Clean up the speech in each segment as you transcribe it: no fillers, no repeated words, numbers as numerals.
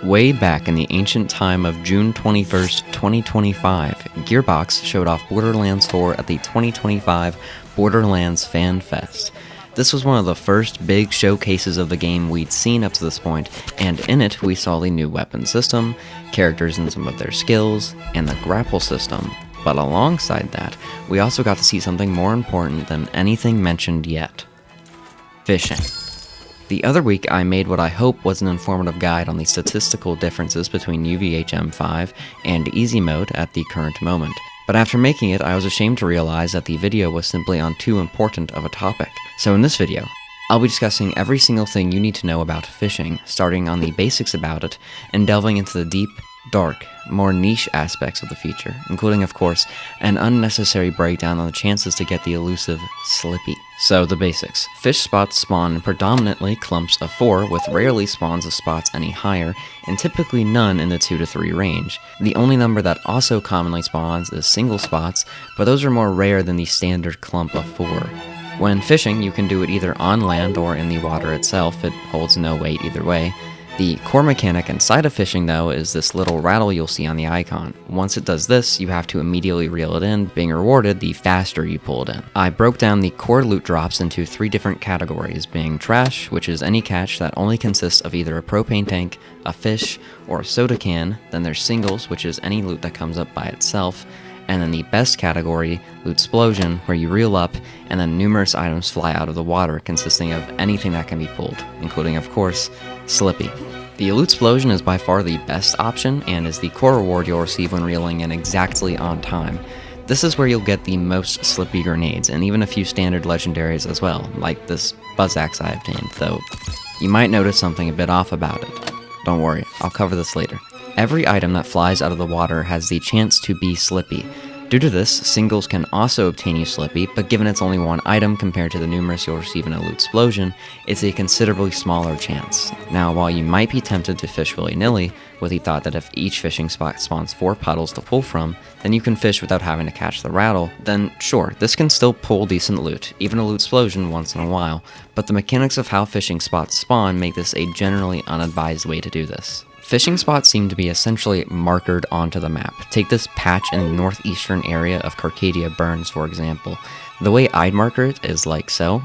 Way back in the ancient time of June 21st, 2025, Gearbox showed off Borderlands 4 at the 2025 Borderlands Fan Fest. This was one of the first big showcases of the game we'd seen up to this point, and in it we saw the new weapon system, characters and some of their skills, and the grapple system. But alongside that, we also got to see something more important than anything mentioned yet. Fishing. The other week, I made what I hope was an informative guide on the statistical differences between UVHM5 and Easy Mode at the current moment. But after making it, I was ashamed to realize that the video was simply on too important of a topic. So in this video, I'll be discussing every single thing you need to know about fishing, starting on the basics about it, and delving into the deep, dark, more niche aspects of the feature, including, of course, an unnecessary breakdown on the chances to get the elusive Slippy. So, the basics. Fish spots spawn in predominantly clumps of 4, with rarely spawns of spots any higher, and typically none in the 2 to 3 range. The only number that also commonly spawns is single spots, but those are more rare than the standard clump of 4. When fishing, you can do it either on land or in the water itself. It holds no weight either way. The core mechanic inside of fishing, though, is this little rattle you'll see on the icon. Once it does this, you have to immediately reel it in, being rewarded the faster you pull it in. I broke down the core loot drops into 3 different categories, being trash, which is any catch that only consists of either a propane tank, a fish, or a soda can. Then there's singles, which is any loot that comes up by itself. And then the best category, Lootsplosion, where you reel up and then numerous items fly out of the water, consisting of anything that can be pulled, including, of course, Slippy. The Lootsplosion is by far the best option and is the core reward you'll receive when reeling in exactly on time. This is where you'll get the most Slippy grenades, and even a few standard legendaries as well, like this Buzz Axe I obtained, though you might notice something a bit off about it. Don't worry, I'll cover this later. Every item that flies out of the water has the chance to be Slippy. Due to this, singles can also obtain you Slippy, but given it's only one item compared to the numerous you'll receive in a Lootsplosion, it's a considerably smaller chance. Now, while you might be tempted to fish willy-nilly, with the thought that if each fishing spot spawns 4 puddles to pull from, then you can fish without having to catch the rattle, then sure, this can still pull decent loot, even a Lootsplosion once in a while, but the mechanics of how fishing spots spawn make this a generally unadvised way to do this. Fishing spots seem to be essentially markered onto the map. Take this patch in the northeastern area of Carcadia Burns, for example. The way I'd marker it is like so.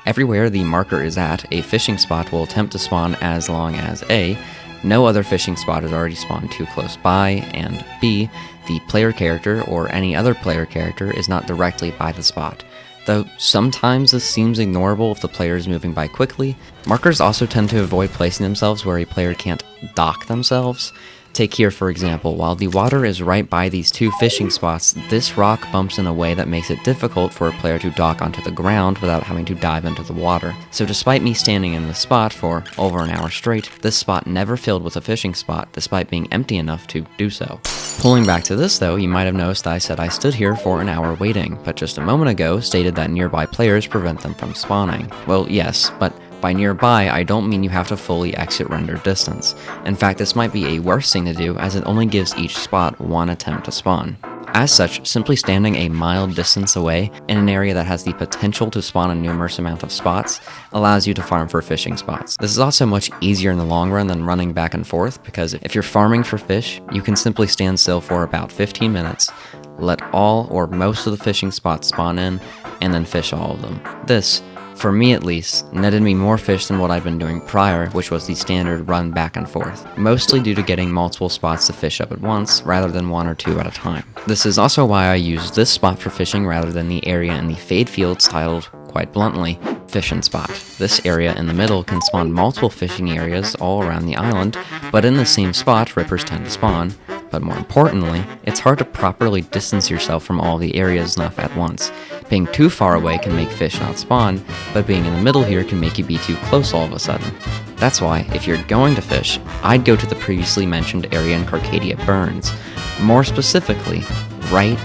Everywhere the marker is at, a fishing spot will attempt to spawn as long as A, no other fishing spot is already spawned too close by, and B, the player character or any other player character is not directly by the spot. Though sometimes this seems ignorable if the player is moving by quickly, markers also tend to avoid placing themselves where a player can't dock themselves. Take here for example, while the water is right by these 2 fishing spots, this rock bumps in a way that makes it difficult for a player to dock onto the ground without having to dive into the water. So despite me standing in this spot for over an hour straight, this spot never filled with a fishing spot despite being empty enough to do so. Pulling back to this though, you might have noticed I said I stood here for an hour waiting, but just a moment ago stated that nearby players prevent them from spawning. Well, yes, but by nearby, I don't mean you have to fully exit render distance. In fact, this might be a worse thing to do as it only gives each spot 1 attempt to spawn. As such, simply standing a mild distance away in an area that has the potential to spawn a numerous amount of spots allows you to farm for fishing spots. This is also much easier in the long run than running back and forth, because if you're farming for fish, you can simply stand still for about 15 minutes, let all or most of the fishing spots spawn in, and then fish all of them. This, for me at least, netted me more fish than what I'd been doing prior, which was the standard run back and forth, mostly due to getting multiple spots to fish up at once, rather than 1 or 2 at a time. This is also why I used this spot for fishing rather than the area in the Fade Fields titled, quite bluntly, Fishin' Spot. This area in the middle can spawn multiple fishing areas all around the island, but in the same spot, rippers tend to spawn. But more importantly, it's hard to properly distance yourself from all the areas enough at once. Being too far away can make fish not spawn, but being in the middle here can make you be too close all of a sudden. That's why, if you're going to fish, I'd go to the previously mentioned area in Carcadia Burns. More specifically, right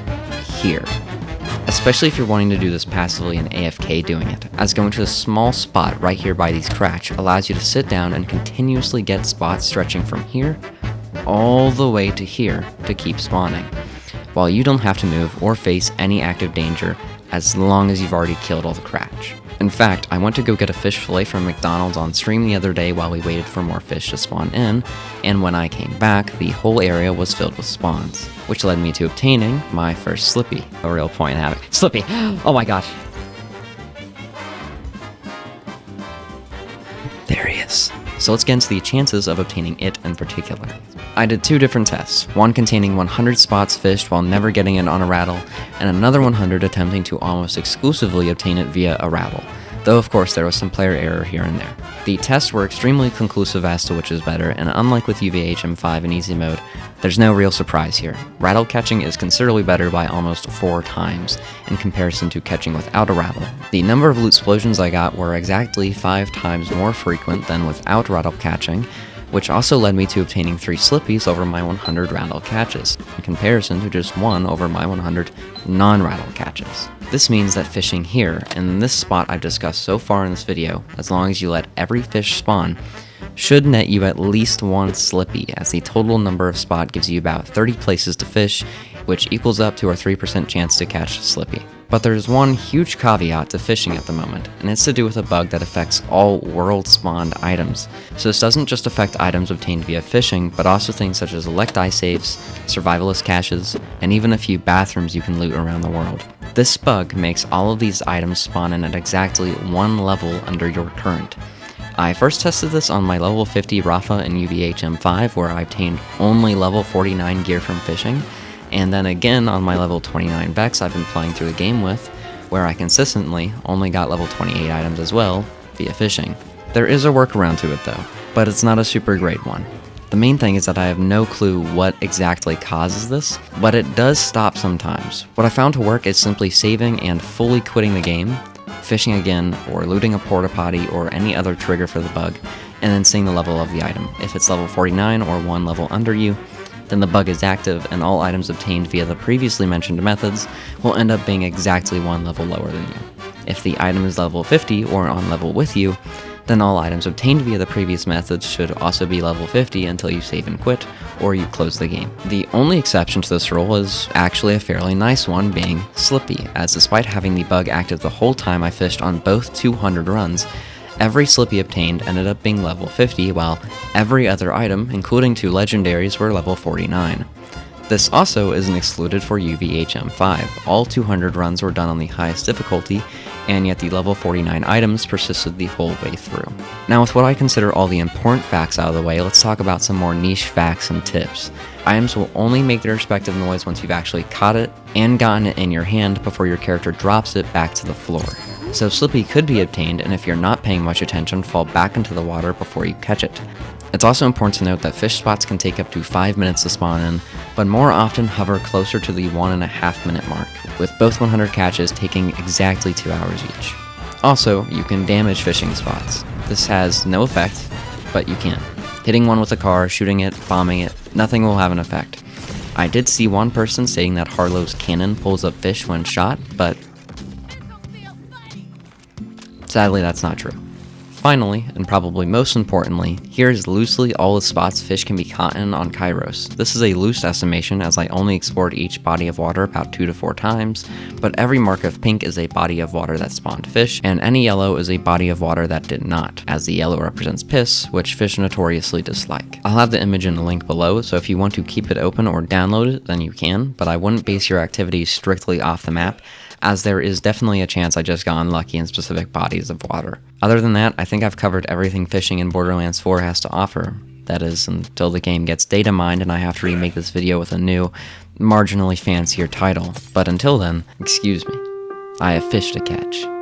here. Especially if you're wanting to do this passively and AFK doing it, as going to a small spot right here by these cracks allows you to sit down and continuously get spots stretching from here all the way to here to keep spawning, while you don't have to move or face any active danger as long as you've already killed all the cratch. In fact, I went to go get a fish fillet from McDonald's on stream the other day while we waited for more fish to spawn in, and when I came back, the whole area was filled with spawns, which led me to obtaining my first Slippy. A real point in having Slippy! Oh my gosh! There he is. So let's get into the chances of obtaining it in particular. I did 2 different tests, one containing 100 spots fished while never getting it on a rattle, and another 100 attempting to almost exclusively obtain it via a rattle, though of course there was some player error here and there. The tests were extremely conclusive as to which is better, and unlike with UVHM5 in easy mode, there's no real surprise here. Rattle catching is considerably better by almost 4 times in comparison to catching without a rattle. The number of loot explosions I got were exactly 5 times more frequent than without rattle catching, which also led me to obtaining 3 Slippies over my 100 rattle catches, in comparison to just 1 over my 100 non-rattle catches. This means that fishing here, in this spot I've discussed so far in this video, as long as you let every fish spawn, should net you at least 1 Slippy, as the total number of spot gives you about 30 places to fish, which equals up to a 3% chance to catch a Slippy. But there's one huge caveat to fishing at the moment, and it's to do with a bug that affects all world-spawned items. So this doesn't just affect items obtained via fishing, but also things such as elect-eye safes, survivalist caches, and even a few bathrooms you can loot around the world. This bug makes all of these items spawn in at exactly 1 level under your current. I first tested this on my level 50 Rafa in UVHM5, where I obtained only level 49 gear from fishing, and then again on my level 29 Vex I've been playing through the game with, where I consistently only got level 28 items as well, via fishing. There is a workaround to it though, but it's not a super great one. The main thing is that I have no clue what exactly causes this, but it does stop sometimes. What I found to work is simply saving and fully quitting the game, fishing again, or looting a porta potty or any other trigger for the bug, and then seeing the level of the item. If it's level 49 or 1 level under you, then the bug is active, and all items obtained via the previously mentioned methods will end up being exactly 1 level lower than you. If the item is level 50 or on level with you, then all items obtained via the previous methods should also be level 50 until you save and quit, or you close the game. The only exception to this rule is actually a fairly nice one, being Slippy, as despite having the bug active the whole time I fished on both 200 runs, every Slippy obtained ended up being level 50, while every other item, including 2 legendaries, were level 49. This also isn't excluded for UVHM5. All 200 runs were done on the highest difficulty, and yet the level 49 items persisted the whole way through. Now, with what I consider all the important facts out of the way, let's talk about some more niche facts and tips. Items will only make their respective noise once you've actually caught it and gotten it in your hand before your character drops it back to the floor. So Slippy could be obtained, and if you're not paying much attention, fall back into the water before you catch it. It's also important to note that fish spots can take up to 5 minutes to spawn in, but more often hover closer to the 1.5 minute mark, with both 100 catches taking exactly 2 hours each. Also, you can damage fishing spots. This has no effect, but you can. Hitting one with a car, shooting it, bombing it, nothing will have an effect. I did see one person saying that Harlow's cannon pulls up fish when shot, but sadly that's not true. Finally, and probably most importantly, here is loosely all the spots fish can be caught in on Kairos. This is a loose estimation, as I only explored each body of water about 2 to 4 times, but every mark of pink is a body of water that spawned fish, and any yellow is a body of water that did not, as the yellow represents piss, which fish notoriously dislike. I'll have the image in the link below, so if you want to keep it open or download it, then you can, but I wouldn't base your activities strictly off the map, as there is definitely a chance I just got unlucky in specific bodies of water. Other than that, I think I've covered everything fishing in Borderlands 4 has to offer. That is, until the game gets data mined and I have to remake this video with a new, marginally fancier title. But until then, excuse me, I have fish to catch.